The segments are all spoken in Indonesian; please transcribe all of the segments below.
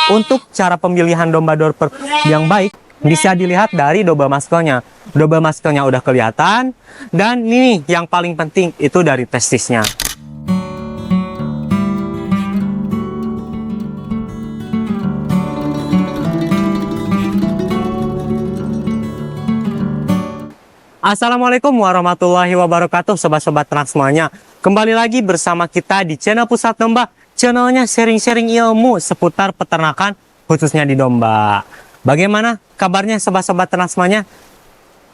untuk cara pemilihan domba Dorper yang baik bisa dilihat dari domba maskelnya. Domba maskelnya udah kelihatan, dan ini yang paling penting itu dari testisnya. Assalamualaikum warahmatullahi wabarakatuh, sobat-sobat ternak semuanya. Kembali lagi bersama kita di channel Pusat Domba. Channelnya sharing-sharing ilmu seputar peternakan, khususnya di domba. Bagaimana kabarnya sobat-sobat ternak semuanya?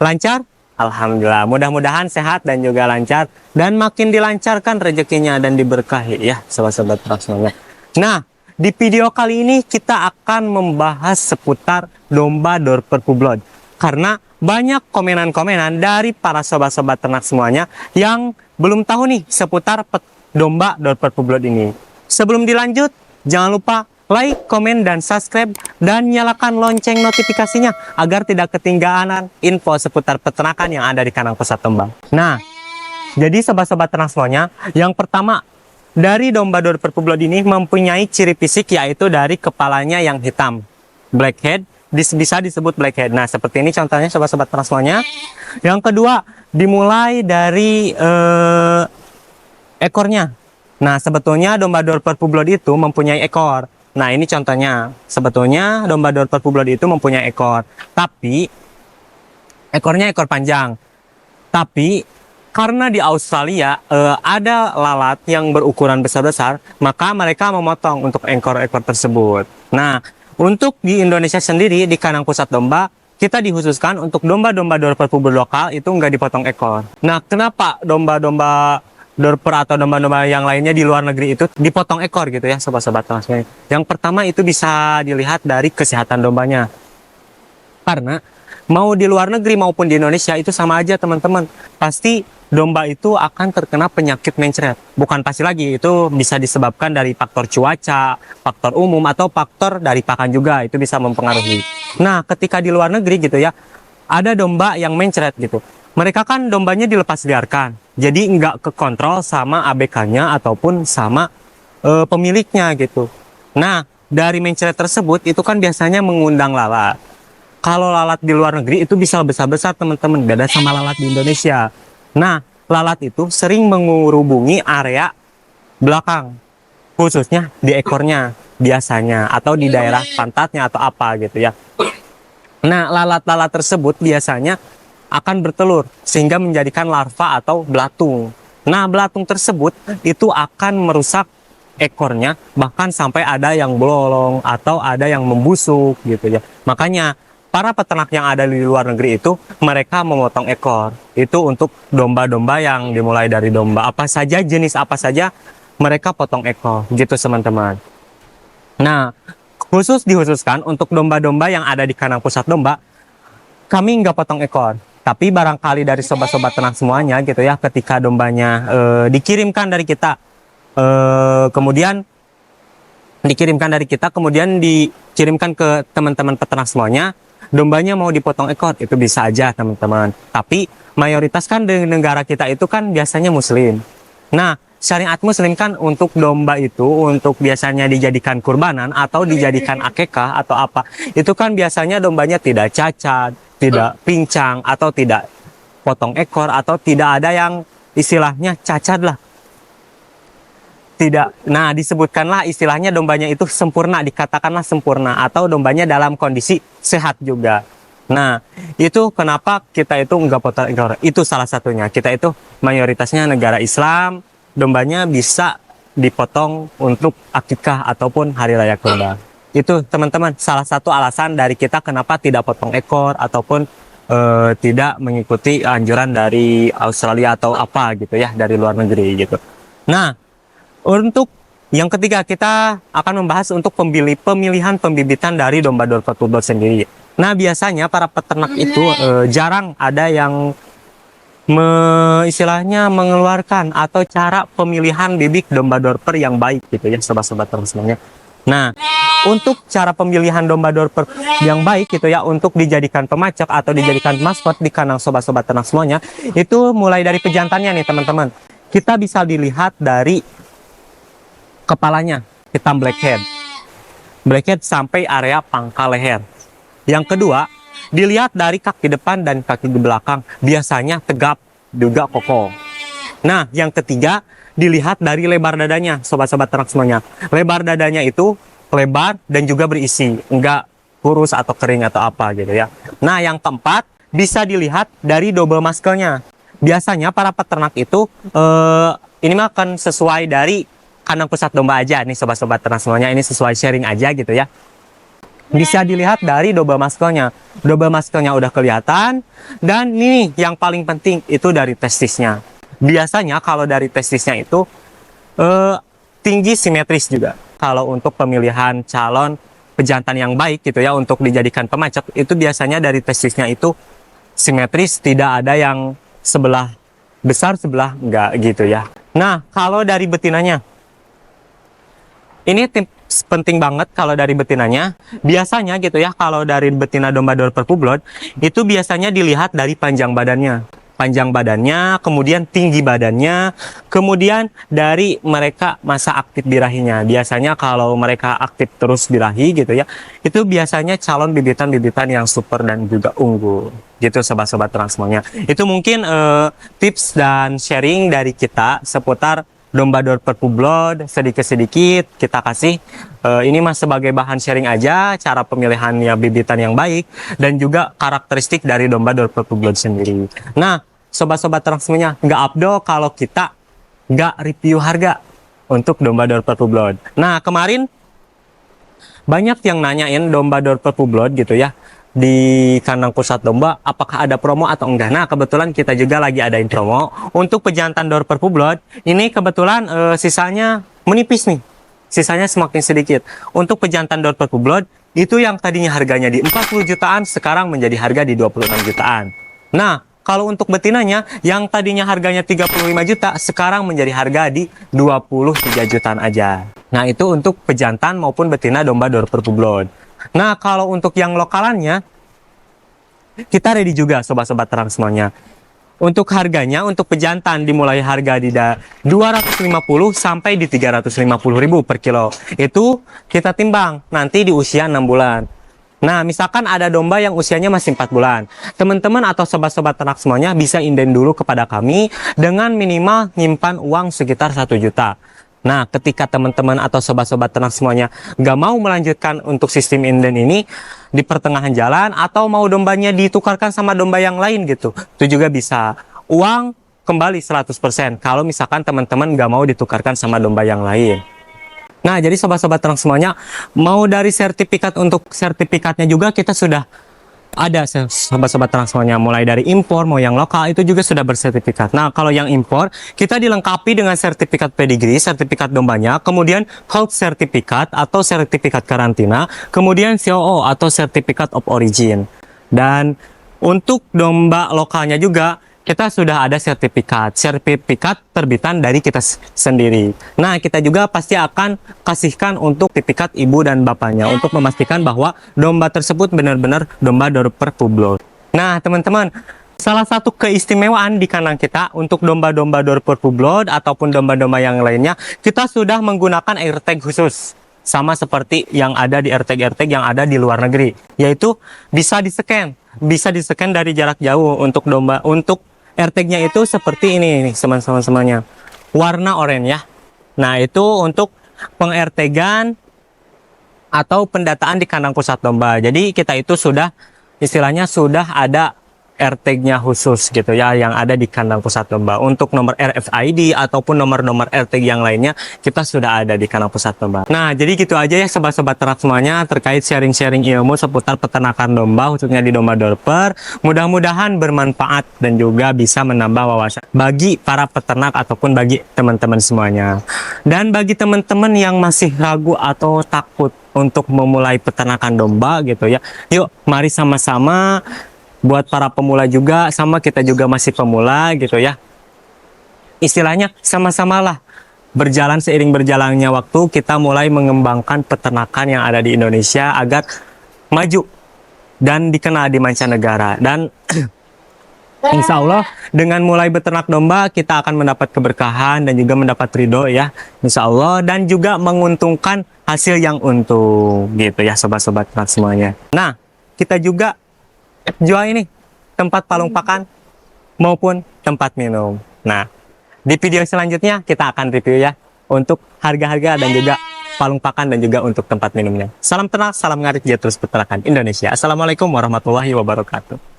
Lancar? Alhamdulillah, mudah-mudahan sehat dan juga lancar. Dan makin dilancarkan rezekinya dan diberkahi ya sobat-sobat ternak semuanya. Nah, di video kali ini kita akan membahas seputar domba Dorper Publon. Karena banyak komenan-komenan dari para sobat-sobat ternak semuanya yang belum tahu nih seputar domba Dorper Publon ini. Sebelum dilanjut, jangan lupa like, komen, dan subscribe, dan nyalakan lonceng notifikasinya agar tidak ketinggalan info seputar peternakan yang ada di kandang Pusat Domba. Nah, jadi sobat-sobat ternak semuanya, yang pertama dari domba Dorper Publon ini mempunyai ciri fisik, yaitu dari kepalanya yang hitam, blackhead, bisa disebut blackhead. Nah, seperti ini contohnya sobat-sobat ternak semuanya. Yang kedua, dimulai dari ekornya. Nah, sebetulnya domba Dorper Publon itu mempunyai ekor. Nah, ini contohnya. Sebetulnya domba Dorper Publon itu mempunyai ekor, tapi ekornya ekor panjang. Tapi karena di Australia ada lalat yang berukuran besar-besar, maka mereka memotong untuk ekor-ekor tersebut. Nah, untuk di Indonesia sendiri, di kandang Pusat Domba, kita dikhususkan untuk domba-domba Dorper Publon lokal itu nggak dipotong ekor. Nah, kenapa domba-domba Dorper atau domba-domba yang lainnya di luar negeri itu dipotong ekor gitu ya sobat-sobat ternak semuanya? Yang pertama itu bisa dilihat dari kesehatan dombanya. Karena mau di luar negeri maupun di Indonesia itu sama aja teman-teman. Pasti domba itu akan terkena penyakit mencret. Bukan pasti lagi, itu bisa disebabkan dari faktor cuaca, faktor umum, atau faktor dari pakan juga. Itu bisa mempengaruhi. Nah, ketika di luar negeri gitu ya, ada domba yang mencret gitu. Mereka kan dombanya dilepas liarkan. Jadi nggak kekontrol sama ABK-nya ataupun sama pemiliknya gitu. Nah, dari mencret tersebut itu kan biasanya mengundang lalat. Kalau lalat di luar negeri itu bisa besar-besar teman-teman, beda sama lalat di Indonesia. Nah, lalat itu sering menghubungi area belakang, khususnya di ekornya biasanya, atau di daerah pantatnya atau apa gitu ya. Nah, lalat-lalat tersebut biasanya akan bertelur sehingga menjadikan larva atau belatung. Nah, belatung tersebut itu akan merusak ekornya, bahkan sampai ada yang bolong atau ada yang membusuk gitu ya. Makanya para peternak yang ada di luar negeri itu mereka memotong ekor. Itu untuk domba-domba yang dimulai dari domba apa saja, jenis apa saja mereka potong ekor gitu teman-teman. Nah, dikhususkan untuk domba-domba yang ada di kandang Pusat Domba, kami nggak potong ekor. Tapi barangkali dari sobat-sobat ternak semuanya gitu ya, ketika dombanya dikirimkan dari kita, kemudian dikirimkan ke teman-teman peternak semuanya, dombanya mau dipotong ekor, itu bisa aja teman-teman. Tapi mayoritas kan di negara kita itu kan biasanya muslim. Nah, syariat muslim kan untuk domba itu, untuk biasanya dijadikan kurbanan atau dijadikan akekah atau apa, itu kan biasanya dombanya tidak cacat, tidak pincang, atau tidak potong ekor, atau tidak ada yang istilahnya cacat lah. Tidak. Nah, disebutkanlah istilahnya dombanya itu sempurna, dikatakanlah sempurna, atau dombanya dalam kondisi sehat juga. Nah, itu kenapa kita itu nggak potong ekor. Itu salah satunya. Kita itu mayoritasnya negara Islam, dombanya bisa dipotong untuk akikah ataupun hari raya kurban. Itu teman-teman salah satu alasan dari kita kenapa tidak potong ekor ataupun tidak mengikuti anjuran dari Australia atau apa gitu ya, dari luar negeri gitu. Nah, untuk yang ketiga kita akan membahas untuk pemilihan pembibitan dari domba Dorper Publon sendiri. Nah, biasanya para peternak itu jarang ada yang istilahnya mengeluarkan atau cara pemilihan bibit domba Dorper yang baik gitu ya sobat-sobat ternak semuanya. Nah, untuk cara pemilihan domba Dorper yang baik gitu ya, untuk dijadikan pemacak atau dijadikan maskot di kandang sobat-sobat ternak semuanya, itu mulai dari pejantannya nih teman-teman. Kita bisa dilihat dari kepalanya, hitam blackhead. bracket sampai area pangkal leher. Yang kedua, dilihat dari kaki depan dan kaki di belakang, biasanya tegap juga kokoh. Nah, yang ketiga, dilihat dari lebar dadanya, sobat-sobat ternak semuanya. Lebar dadanya itu lebar dan juga berisi, enggak kurus atau kering atau apa gitu ya. Nah, yang keempat, bisa dilihat dari double muscle-nya. Biasanya para peternak itu ini mah akan sesuai dari kandang pusat domba aja nih sobat-sobat ternak semuanya, ini sesuai sharing aja gitu ya. Bisa dilihat dari double muscle-nya. Double muscle-nya udah kelihatan, dan ini yang paling penting itu dari testisnya. Biasanya kalau dari testisnya itu tinggi simetris juga. Kalau untuk pemilihan calon pejantan yang baik gitu ya untuk dijadikan pemacet, itu biasanya dari testisnya itu simetris, tidak ada yang sebelah besar sebelah enggak gitu ya. Nah, kalau dari betinanya, ini tips penting banget kalau dari betinanya. Biasanya gitu ya, kalau dari betina domba Dorper Publod, itu biasanya dilihat dari panjang badannya. Panjang badannya, kemudian tinggi badannya, kemudian dari mereka masa aktif birahinya. Biasanya kalau mereka aktif terus birahi gitu ya, itu biasanya calon bibitan-bibitan yang super dan juga unggul. Gitu sobat-sobat ternak semuanya. Itu mungkin tips dan sharing dari kita seputar domba Dorper Publod, sedikit-sedikit kita kasih. Ini mas sebagai bahan sharing aja, cara pemilihannya bibitan yang baik, dan juga karakteristik dari domba Dorper Publod sendiri. Nah, sobat-sobat ternak semuanya, nggak abdol kalau kita nggak review harga untuk domba Dorper Publod. Nah, kemarin banyak yang nanyain domba Dorper Publod gitu ya, di kandang pusat domba, apakah ada promo atau enggak. Nah, kebetulan kita juga lagi adain promo untuk pejantan Dorper Publod. Ini kebetulan sisanya menipis nih, sisanya semakin sedikit. Untuk pejantan Dorper Publod itu yang tadinya harganya di 40 jutaan sekarang menjadi harga di 26 jutaan. Nah, kalau untuk betinanya yang tadinya harganya 35 juta sekarang menjadi harga di 23 jutaan aja. Nah, itu untuk pejantan maupun betina domba Dorper Publod. Nah, kalau untuk yang lokalannya, kita ready juga sobat-sobat ternak semuanya. Untuk harganya, untuk pejantan dimulai harga di 250 sampai di 350.000 per kilo. Itu kita timbang nanti di usia 6 bulan. Nah, misalkan ada domba yang usianya masih 4 bulan. Teman-teman atau sobat-sobat ternak semuanya bisa inden dulu kepada kami dengan minimal nyimpan uang sekitar 1 juta. Nah, ketika teman-teman atau sobat-sobat ternak semuanya nggak mau melanjutkan untuk sistem inden ini di pertengahan jalan atau mau dombanya ditukarkan sama domba yang lain gitu, itu juga bisa. Uang kembali 100% kalau misalkan teman-teman nggak mau ditukarkan sama domba yang lain. Nah, jadi sobat-sobat ternak semuanya, mau dari sertifikat, untuk sertifikatnya juga kita sudah ada sobat-sobat ternak semuanya, mulai dari impor mau yang lokal itu juga sudah bersertifikat. Nah, kalau yang impor kita dilengkapi dengan sertifikat pedigree, sertifikat dombanya, kemudian health sertifikat atau sertifikat karantina, kemudian COO atau certificate of origin. Dan untuk domba lokalnya juga kita sudah ada sertifikat terbitan dari kita sendiri. Nah, kita juga pasti akan kasihkan untuk sertifikat ibu dan bapaknya untuk memastikan bahwa domba tersebut benar-benar domba Dorper Publod. Nah, teman-teman, salah satu keistimewaan di kandang kita untuk domba-domba Dorper Publod ataupun domba-domba yang lainnya, kita sudah menggunakan AirTag khusus. Sama seperti yang ada di AirTag yang ada di luar negeri, yaitu bisa di-scan dari jarak jauh untuk domba. Untuk AirTag-nya itu seperti ini nih, teman-teman, warna oranye ya. Nah, itu untuk peng-AirTag-an atau pendataan di kandang pusat domba. Jadi kita itu sudah istilahnya sudah ada AirTag-nya khusus gitu ya, yang ada di kandang pusat domba. Untuk nomor RFID ataupun nomor-nomor AirTag yang lainnya kita sudah ada di kandang pusat domba. Nah, jadi gitu aja ya sobat-sobat ternak semuanya terkait sharing-sharing ilmu seputar peternakan domba khususnya di domba Dorper. Mudah-mudahan bermanfaat dan juga bisa menambah wawasan bagi para peternak ataupun bagi teman-teman semuanya. Dan bagi teman-teman yang masih ragu atau takut untuk memulai peternakan domba gitu ya, yuk mari sama-sama. Buat para pemula juga, sama kita juga masih pemula gitu ya. Istilahnya sama-samalah berjalan, seiring berjalannya waktu kita mulai mengembangkan peternakan yang ada di Indonesia agar maju dan dikenal di mancanegara. Dan Insya Allah dengan mulai beternak domba kita akan mendapat keberkahan dan juga mendapat ridho ya, Insya Allah, dan juga menguntungkan hasil yang untung gitu ya sobat-sobat ternak semuanya. Nah, kita juga jual ini tempat palung pakan maupun tempat minum. Nah, di video selanjutnya kita akan review ya untuk harga-harga dan juga palung pakan dan juga untuk tempat minumnya. Salam ternak, salam ngarit, terus peternakan Indonesia. Assalamualaikum warahmatullahi wabarakatuh.